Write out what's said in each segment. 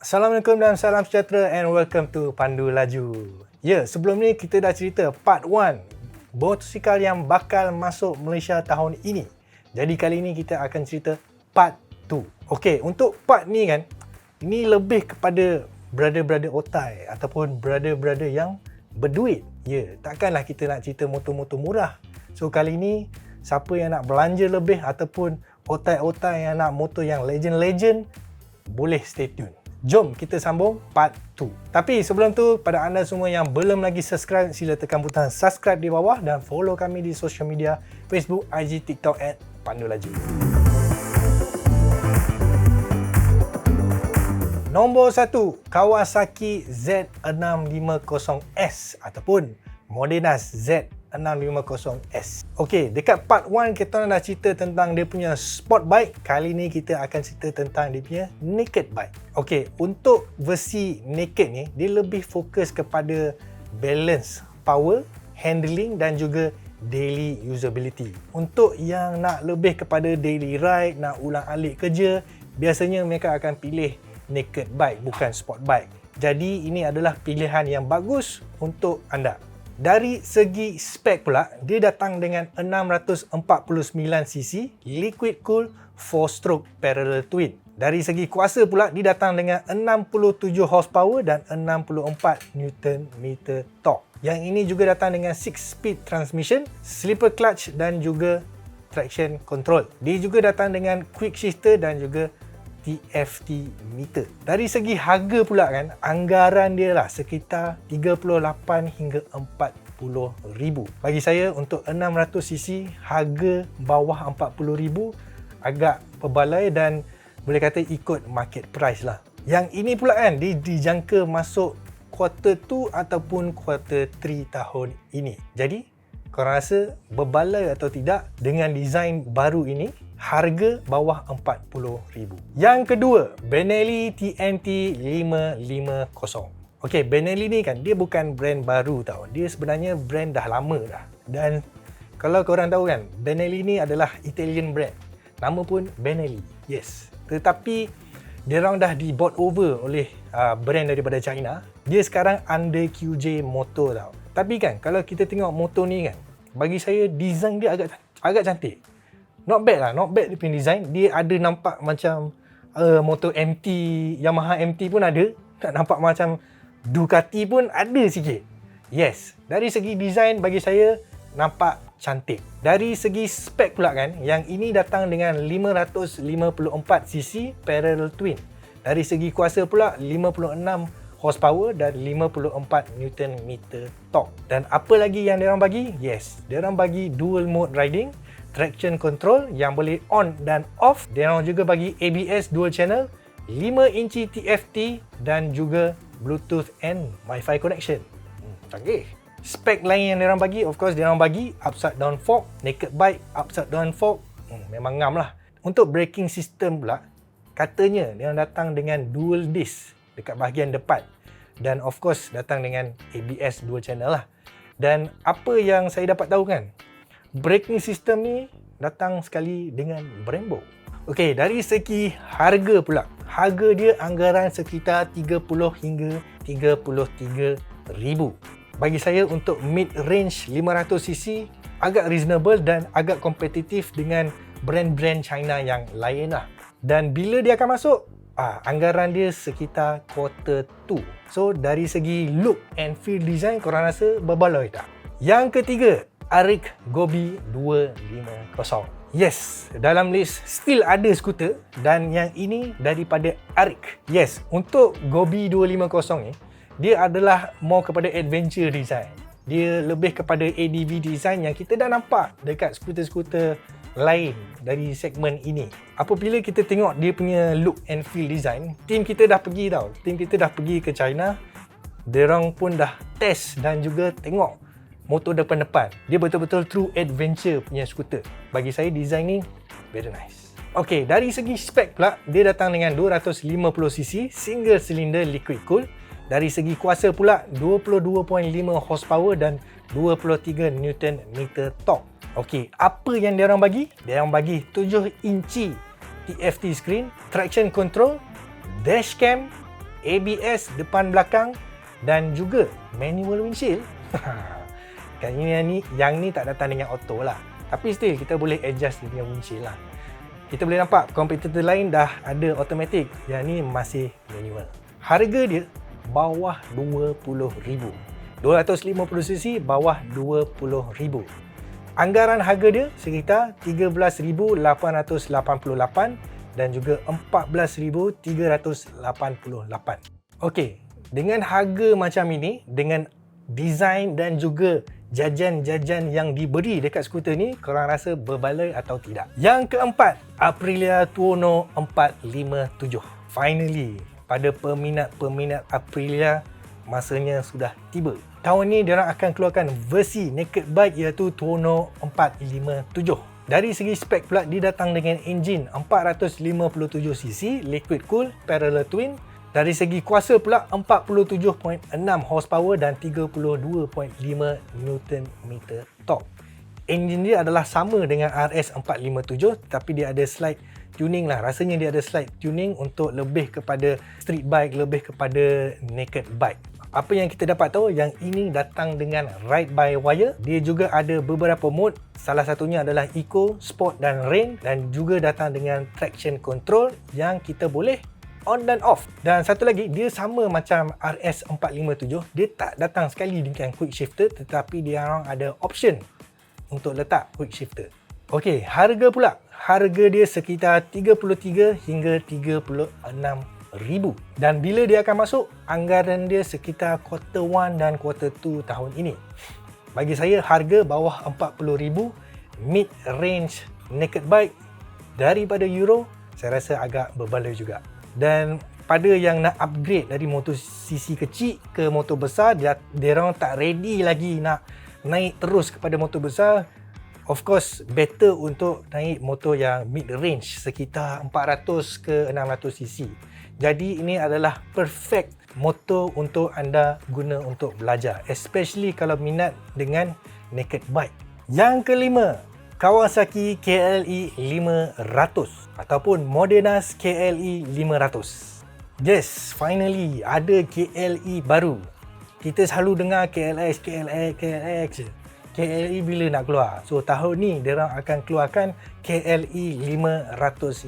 Assalamualaikum dan salam sejahtera and welcome to Pandu Laju. Ya, sebelum ni kita dah cerita part 1 motosikal yang bakal masuk Malaysia tahun ini. Jadi kali ni kita akan cerita part 2. Okey, untuk part ni kan, ini lebih kepada brother-brother otai ataupun brother-brother yang berduit. Ya, takkanlah kita nak cerita motor-motor murah. So kali ni siapa yang nak belanja lebih ataupun otai-otai yang nak motor yang legend-legend, boleh stay tune. Jom kita sambung part 2. Tapi sebelum tu, pada anda semua yang belum lagi subscribe, sila tekan butang subscribe di bawah dan follow kami di social media Facebook, IG, TikTok @pandulaju. Nombor 1, Kawasaki Z650S ataupun Modenas Z650S. Okey, dekat part 1 kita dah cerita tentang dia punya sport bike. Kali ni kita akan cerita tentang dia punya naked bike. Okey, untuk versi naked ni, dia lebih fokus kepada balance, power, handling dan juga daily usability. Untuk yang nak lebih kepada daily ride, nak ulang-alik kerja, biasanya mereka akan pilih naked bike, bukan sport bike. Jadi ini adalah pilihan yang bagus untuk anda. Dari segi spek pula, dia datang dengan 649cc liquid cool 4-stroke parallel twin. Dari segi kuasa pula, dia datang dengan 67 horsepower dan 64 Nm torque. Yang ini juga datang dengan 6-speed transmission, slipper clutch dan juga traction control. Dia juga datang dengan quick shifter dan juga TFT meter. Dari segi harga pula kan, anggaran dia lah sekitar 38 hingga 40 ribu. Bagi saya untuk 600cc harga bawah 40 ribu agak perbalai dan boleh kata ikut market price lah. Yang ini pula kan, dia dijangka masuk quarter 2 ataupun quarter 3 tahun ini. Jadi korang rasa berbaloi atau tidak dengan design baru ini? Harga bawah 40 ribu. Yang kedua, Benelli TNT 550. Okey, Benelli ni kan dia bukan brand baru tau. Dia sebenarnya brand dah lama dah. Dan kalau korang tahu kan, Benelli ni adalah Italian brand. Nama pun Benelli. Yes. Tetapi dia orang dah di bought over oleh brand daripada China. Dia sekarang under QJ Motor tau. Tapi kan kalau kita tengok motor ni kan, bagi saya design dia agak cantik. Not bad lah, not bad dia punya design. Dia ada nampak macam motor MT, Yamaha MT pun ada. Tak nampak macam Ducati pun ada sikit. Yes, dari segi design bagi saya nampak cantik. Dari segi spek pula kan, yang ini datang dengan 554cc parallel twin. Dari segi kuasa pula 56 horsepower dan 54 Nm torque. Dan apa lagi yang diorang bagi? Yes, diorang bagi dual mode riding, traction control yang boleh on dan off. Dia orang juga bagi ABS dual channel, 5 inci TFT dan juga Bluetooth and Wi-Fi connection. Canggih. Spek lain yang dia orang bagi, of course dia orang bagi upside down fork, naked bike upside down fork. Memang ngam lah. Untuk braking system pula, katanya dia orang datang dengan dual disc dekat bahagian depan. Dan of course datang dengan ABS dual channel lah. Dan apa yang saya dapat tahu kan, braking system ni datang sekali dengan Brembo. Okey, dari segi harga pula. Harga dia anggaran sekitar 30 hingga 33 ribu. Bagi saya untuk mid-range 500cc agak reasonable dan agak kompetitif dengan brand-brand China yang lain lah. Dan bila dia akan masuk? Anggaran dia sekitar quarter 2. So dari segi look and feel design, korang rasa berbaloi tak? Yang ketiga, Arik Gobi 250. Yes, dalam list still ada skuter dan yang ini daripada Arik. Yes, untuk Gobi 250 ni, dia adalah more kepada adventure design. Dia lebih kepada ADV design yang kita dah nampak dekat skuter-skuter lain dari segmen ini. Apabila kita tengok dia punya look and feel design, tim kita dah pergi tau. Tim kita dah pergi ke China. Diorang pun dah test dan juga tengok motor depan-depan. Dia betul-betul true adventure punya skuter. Bagi saya design ni very nice. Okey, dari segi spek pula, dia datang dengan 250cc single cylinder liquid cool. Dari segi kuasa pula 22.5 horsepower dan 23 Nm torque. Okey, apa yang dia orang bagi? Dia orang bagi 7 inci TFT screen, traction control, dashcam, ABS depan belakang dan juga manual windshield. Kan yang ni tak datang dengan auto lah. Tapi still kita boleh adjust dia punya windshield lah. Kita boleh nampak kompetitor lain dah ada automatic. Yang ni masih manual. Harga dia bawah 20,000. 250cc bawah 20,000. Anggaran harga dia sekitar 13,888 dan juga 14,388. Okey, dengan harga macam ini, dengan design dan juga jajan-jajan yang diberi dekat skuter ni, korang rasa berbaloi atau tidak? Yang keempat, Aprilia Tuono 457. Finally, pada peminat-peminat Aprilia, masanya sudah tiba. Tahun ni diorang akan keluarkan versi naked bike iaitu Tuono 457. Dari segi spek pula, dia datang dengan enjin 457cc liquid cool parallel twin. Dari segi kuasa pula 47.6 horsepower dan 32.5 Nm torque. Enjin dia adalah sama dengan RS457 tapi dia ada slight tuning lah. Rasanya dia ada slight tuning untuk lebih kepada street bike, lebih kepada naked bike. Apa yang kita dapat tahu, yang ini datang dengan ride by wire. Dia juga ada beberapa mode. Salah satunya adalah Eco, Sport dan Rain. Dan juga datang dengan traction control yang kita boleh on dan off. Dan satu lagi, dia sama macam RS457. Dia tak datang sekali dengan quick shifter, tetapi dia orang ada option untuk letak quick shifter. Okey, harga pula. Harga dia sekitar 33 hingga 36,000. Dan bila dia akan masuk, anggaran dia sekitar quarter 1 dan quarter 2 tahun ini. Bagi saya, harga bawah 40,000 mid range naked bike daripada Euro, saya rasa agak berbaloi juga. Dan pada yang nak upgrade dari motor CC kecil ke motor besar, dia orang tak ready lagi nak naik terus kepada motor besar. Of course, better untuk naik motor yang mid range sekitar 400 ke 600cc. Jadi ini adalah perfect motor untuk anda guna untuk belajar, especially kalau minat dengan naked bike. Yang kelima, Kawasaki KLE 500 ataupun Modenas KLE 500. Yes, finally ada KLE baru. Kita selalu dengar KLX je. KLE bila nak keluar? So tahun ni diorang akan keluarkan KLE 500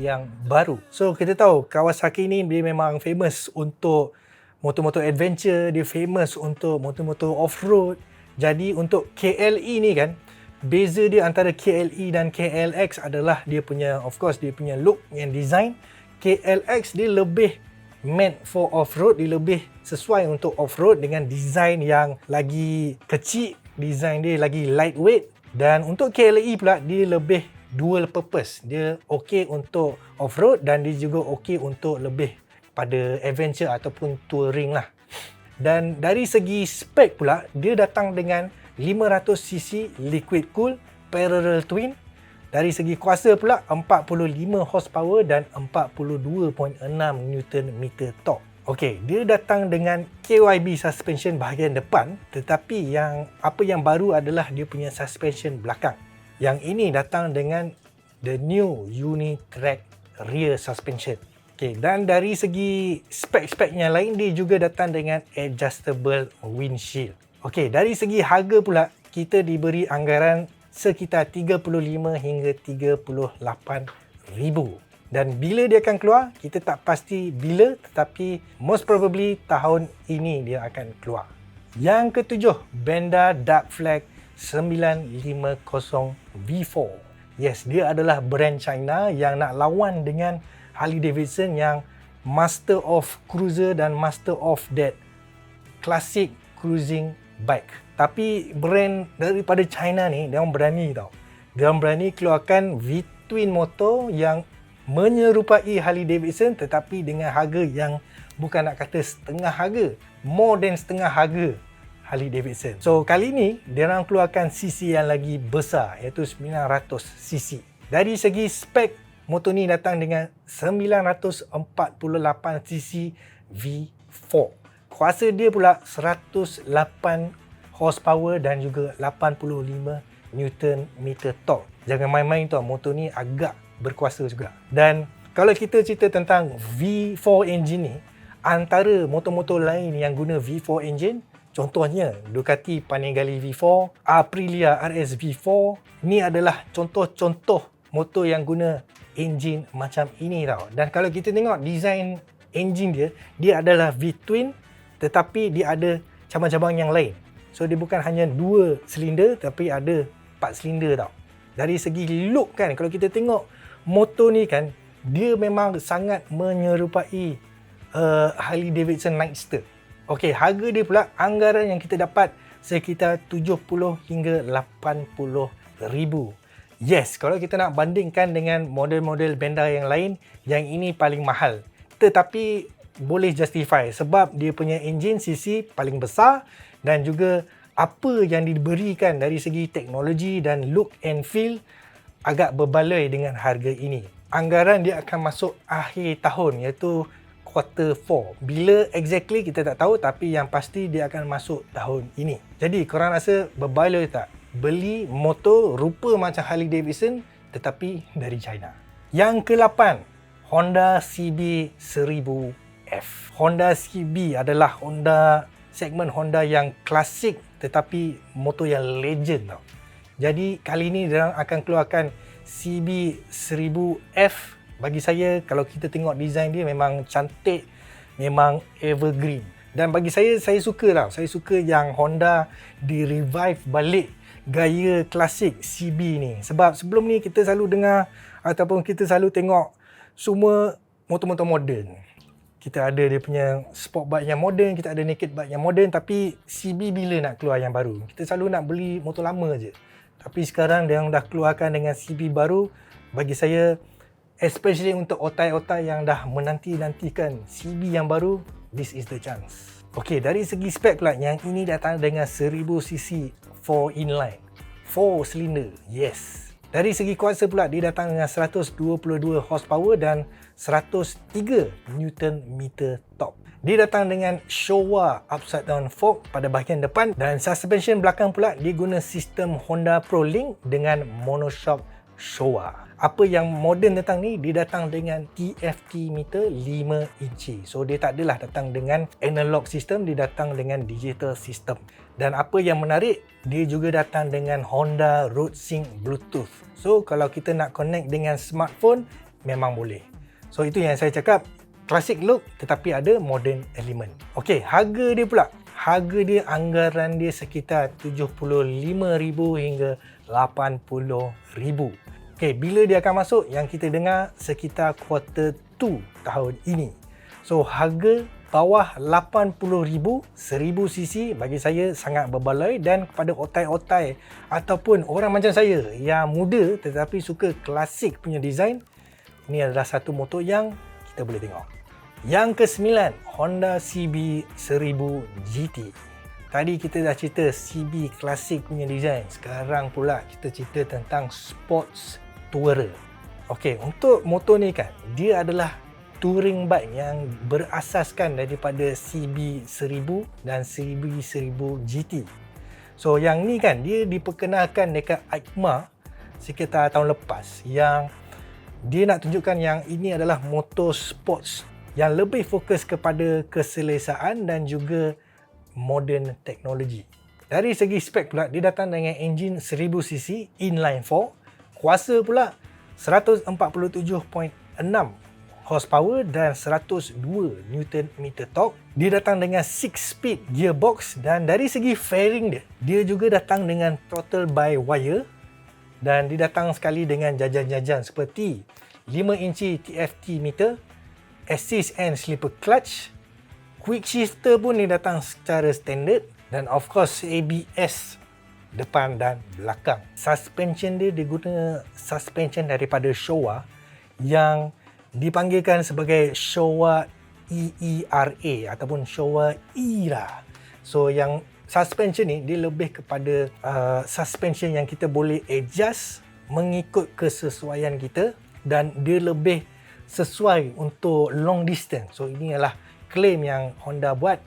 yang baru. So kita tahu Kawasaki ni dia memang famous untuk motor-motor adventure, dia famous untuk motor-motor off-road. Jadi untuk KLE ni kan, beza dia antara KLE dan KLX adalah dia punya, of course dia punya look and design. KLX dia lebih meant for off-road, dia lebih sesuai untuk off-road dengan design yang lagi kecil, design dia lagi lightweight. Dan untuk KLE pula, dia lebih dual purpose. Dia okey untuk off-road dan dia juga okey untuk lebih pada adventure ataupun touring lah. Dan dari segi spek pula, dia datang dengan 500cc liquid cool parallel twin. Dari segi kuasa pula 45 horsepower dan 42.6 Nm torque. Okey, dia datang dengan KYB suspension bahagian depan, tetapi apa yang baru adalah dia punya suspension belakang. Yang ini datang dengan the new Unitrack rear suspension. Okey, dan dari segi spek-spek yang lain, dia juga datang dengan adjustable windshield. Okey, dari segi harga pula, kita diberi anggaran sekitar 35 hingga 38,000. Dan bila dia akan keluar, kita tak pasti bila, tetapi most probably tahun ini dia akan keluar. Yang ketujuh, Benda Dark Flag 950 V4. Yes, dia adalah brand China yang nak lawan dengan Harley Davidson yang master of cruiser dan master of that classic cruising bike. Tapi brand daripada China ni, dia orang berani tau. Dia orang berani keluarkan V-twin motor yang menyerupai Harley Davidson tetapi dengan harga yang bukan nak kata setengah harga, more than setengah harga Harley Davidson. So kali ni dia orang keluarkan cc yang lagi besar iaitu 900cc. Dari segi spek, motor ni datang dengan 948cc V4. Kuasa dia pula 108 horsepower dan juga 85 Nm torque. Jangan main-main tau, motor ni agak berkuasa juga. Dan kalau kita cerita tentang V4 engine ni, antara motor-motor lain yang guna V4 engine. Contohnya Ducati Panigale V4, Aprilia RS V4. Ni adalah contoh-contoh motor yang guna enjin macam ini tau. Dan kalau kita tengok design enjin dia, dia adalah V-twin tetapi dia ada cabang-cabang yang lain. So dia bukan hanya 2 silinder tapi ada 4 silinder tau. Dari segi look kan, kalau kita tengok motor ni kan, dia memang sangat menyerupai Harley Davidson Nightster. Okey, harga dia pula, anggaran yang kita dapat sekitar 70 hingga 80 ribu. Yes, kalau kita nak bandingkan dengan model-model Benda yang lain, yang ini paling mahal. Tetapi boleh justify sebab dia punya enjin cc paling besar dan juga apa yang diberikan dari segi teknologi dan look and feel agak berbaloi dengan harga ini. Anggaran dia akan masuk akhir tahun iaitu quarter 4. Bila exactly kita tak tahu tapi yang pasti dia akan masuk tahun ini. Jadi korang rasa berbaloi tak beli motor rupa macam Harley Davidson tetapi dari China? Yang ke-8, Honda CB1000F. Honda CB adalah segmen Honda yang klasik tetapi motor yang legend tau. Jadi kali ni diorang akan keluarkan CB1000F. Bagi saya, kalau kita tengok design dia memang cantik, memang evergreen. Dan bagi saya suka tau. Saya suka yang Honda di-revive balik gaya klasik CB ni. Sebab sebelum ni kita selalu dengar ataupun kita selalu tengok semua motor-motor moden. Kita ada dia punya sport bike yang moden, kita ada naked bike yang moden, tapi CB bila nak keluar yang baru? Kita selalu nak beli motor lama je. Tapi sekarang dia dah keluarkan dengan CB baru, bagi saya especially untuk otai-otai yang dah menanti-nantikan CB yang baru, this is the chance. Okey, dari segi spek pula, yang ini datang dengan 1000cc 4 inline, 4 cylinder, yes. Dari segi kuasa pula, dia datang dengan 122 horsepower dan 103 Nm torque. Dia datang dengan Showa upside down fork pada bahagian depan dan suspension belakang pula dia guna sistem Honda Pro Link dengan monoshock Showa. Apa yang moden datang ni, dia datang dengan TFT meter 5 inci. So dia tak adalah datang dengan analog system, dia datang dengan digital system. Dan apa yang menarik, dia juga datang dengan Honda Road Sync Bluetooth. So kalau kita nak connect dengan smartphone, memang boleh. So itu yang saya cakap, classic look tetapi ada modern element. Okey, harga dia pula. Harga dia, anggaran dia sekitar 75,000 hingga 80,000. Okay, bila dia akan masuk? Yang kita dengar sekitar quarter 2 tahun ini. So, harga bawah 80,000, 1000cc bagi saya sangat berbaloi, dan kepada otai-otai ataupun orang macam saya yang muda tetapi suka klasik punya design, ini adalah satu motor yang kita boleh tengok. Yang ke-9, Honda CB1000 GT. Tadi kita dah cerita CB klasik punya design. Sekarang pula kita cerita tentang sports tourer. Okey, untuk motor ni kan, dia adalah touring bike yang berasaskan daripada CB1000 dan CB1000 GT. So yang ni kan, dia diperkenalkan dekat EICMA sekitar tahun lepas, yang dia nak tunjukkan yang ini adalah motor sports yang lebih fokus kepada keselesaan dan juga modern teknologi. Dari segi spek pula, dia datang dengan enjin 1000cc inline 4, kuasa pula 147.6 horsepower dan 102 Nm torque. Dia datang dengan 6-speed gearbox, dan dari segi fairing dia juga datang dengan throttle by wire, dan dia datang sekali dengan jajan-jajan seperti 5 inci TFT meter, assist and slipper clutch, quick shifter pun dia datang secara standard, dan of course ABS depan dan belakang. Suspension dia guna suspension daripada Showa yang dipanggilkan sebagai Showa EERA ataupun Showa ERA. So yang suspension ni dia lebih kepada suspension yang kita boleh adjust mengikut kesesuaian kita, dan dia lebih sesuai untuk long distance. So ini adalah klaim yang Honda buat.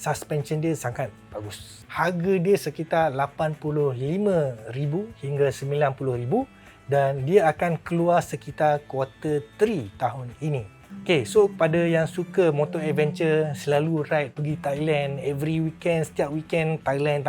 Suspension dia sangat bagus. Harga dia sekitar 85,000 hingga 90,000, dan dia akan keluar sekitar quarter 3 tahun ini. Okay, so pada yang suka motor adventure, selalu ride pergi Thailand, every weekend, setiap weekend Thailand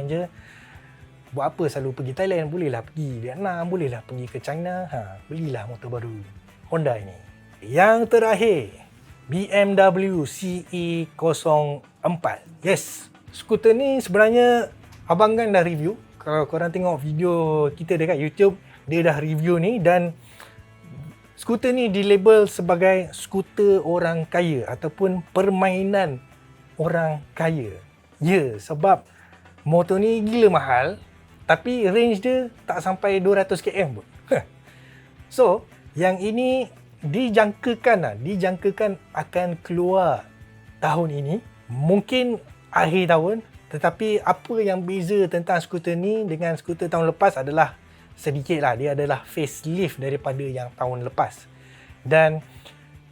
je. Buat apa selalu pergi Thailand? Bolehlah pergi Vietnam, bolehlah pergi ke China. Belilah motor baru Honda ini. Yang terakhir, BMW CE04. Yes, skuter ni sebenarnya Abang Gan dah review. Kalau korang tengok video kita dekat YouTube, dia dah review ni, dan skuter ni dilabel sebagai skuter orang kaya ataupun permainan orang kaya. Ya, sebab motor ni gila mahal, tapi range dia tak sampai 200 km pun. So, yang ini dijangkakan akan keluar tahun ini, mungkin akhir tahun. Tetapi apa yang beza tentang skuter ni dengan skuter tahun lepas adalah sedikitlah, dia adalah facelift daripada yang tahun lepas. Dan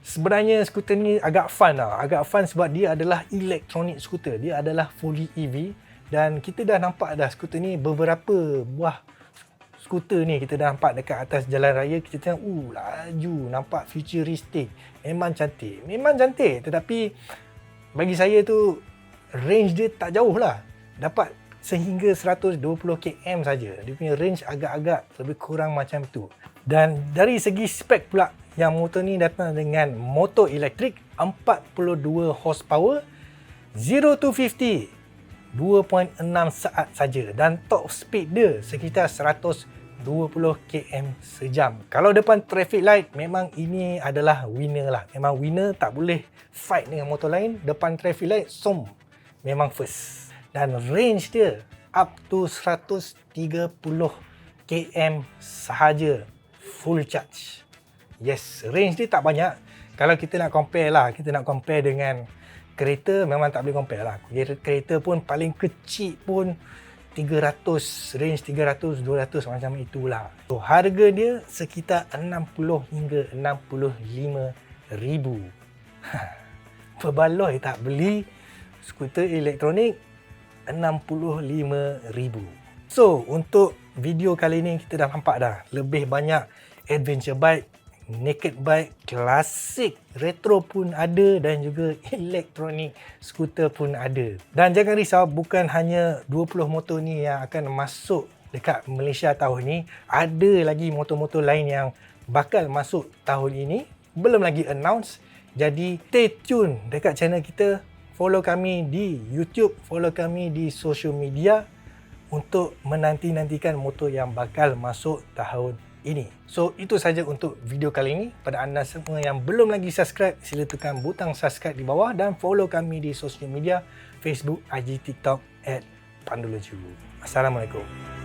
sebenarnya skuter ni agak fun sebab dia adalah electronic skuter, dia adalah fully EV. Dan kita dah nampak dah skuter ni, beberapa buah skuter ni kita dah nampak dekat atas jalan raya. Kita tengok, laju, nampak futuristik, memang cantik. Tetapi bagi saya tu range dia tak jauh lah, dapat sehingga 120 km saja. Dia punya range agak-agak lebih kurang macam tu. Dan dari segi spek pula, yang motor ni datang dengan motor elektrik 42 horsepower, 0 to 50 2.6 saat saja, dan top speed dia sekitar 120 km sejam. Kalau depan traffic light, memang ini adalah winner lah. Memang winner, tak boleh fight dengan motor lain. Depan traffic light, memang first. Dan range dia up to 130 km sahaja full charge. Yes, range dia tak banyak. Kalau kita nak compare dengan kereta, memang tak boleh compare lah. Kereta pun paling kecil pun 300, range 300, 200 macam itulah. So, harga dia sekitar 60 hingga 65 ribu. Berbaloi tak beli skuter elektronik 65 ribu. So, untuk video kali ni kita dah nampak dah lebih banyak adventure bike, naked bike, klasik, retro pun ada, dan juga elektronik skuter pun ada. Dan jangan risau, bukan hanya 20 motor ni yang akan masuk dekat Malaysia tahun ni. Ada lagi motor-motor lain yang bakal masuk tahun ini, belum lagi announce. Jadi stay tune dekat channel kita, follow kami di YouTube, follow kami di social media untuk menanti-nantikan motor yang bakal masuk tahun ini. So, itu saja untuk video kali ini. Pada anda semua yang belum lagi subscribe, sila tekan butang subscribe di bawah dan follow kami di social media, Facebook, IG, TikTok @Pandulaju. Assalamualaikum.